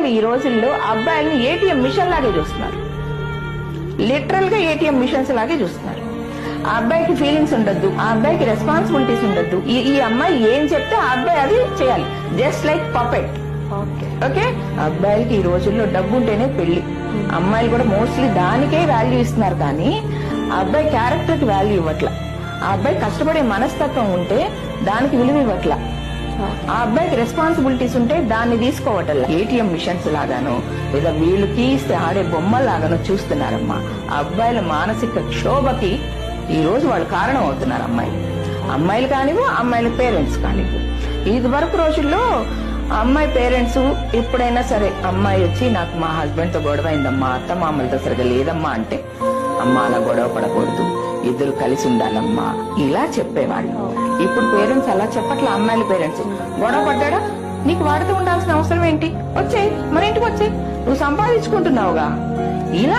అమ్మాయిలు ఈ రోజుల్లో అబ్బాయిల్ని ఏటీఎం మిషన్ లాగే చూస్తున్నారు. లిటరల్ గా ఏటీఎం మిషన్స్ లాగే చూస్తున్నారు. ఆ అబ్బాయికి ఫీలింగ్స్ ఉండద్దు, ఆ అబ్బాయికి రెస్పాన్సిబిలిటీస్ ఉండద్దు. ఈ అమ్మాయి ఏం చెప్తే ఆ అబ్బాయి అది చేయాలి, జస్ట్ లైక్ పపెట్. ఓకే, అబ్బాయిలకి ఈ రోజుల్లో డబ్బు ఉంటేనే పెళ్లి. అమ్మాయిలు కూడా మోస్ట్లీ దానికే వాల్యూ ఇస్తున్నారు, కానీ ఆ అబ్బాయి క్యారెక్టర్ కి వాల్యూ ఇవ్వట్లా. ఆ అబ్బాయి కష్టపడే మనస్తత్వం ఉంటే దానికి విలువ ఇవ్వట్లా. ఆ అబ్బాయికి రెస్పాన్సిబిలిటీస్ ఉంటే దాన్ని తీసుకోవటల్లా. ఏటీఎం మిషన్స్ లాగానో లేదా వీళ్ళు తీస్తే ఆడే బొమ్మల్లాగానో చూస్తున్నారమ్మా. ఆ అబ్బాయిల మానసిక క్షోభకి ఈ రోజు వాళ్ళు కారణం అవుతున్నారు. అమ్మాయిలు కానివ్వు, అమ్మాయిల పేరెంట్స్ కానివ్వు. ఇది వరకు రోజుల్లో అమ్మాయి పేరెంట్స్ ఎప్పుడైనా సరే అమ్మాయి వచ్చి నాకు మా హస్బెండ్ తో గొడవ అయిందమ్మా, అత్త మామలతో సరిగా లేదమ్మా అంటే, అమ్మ అలా గొడవ పడకూడదు, ఇద్దరు కలిసి ఉండాలమ్మా ఇలా చెప్పేవాళ్ళు. ఇప్పుడు పేరెంట్స్ అలా చెప్పట్లే. అమ్మాయిల పేరెంట్స్ గొడవ పడ్డా నీకు వాడితో ఉండాల్సిన అవసరం ఏంటి, వచ్చేయి మన ఇంటికి వచ్చేయి, నువ్వు సంపాదించుకుంటున్నావుగా, ఇలా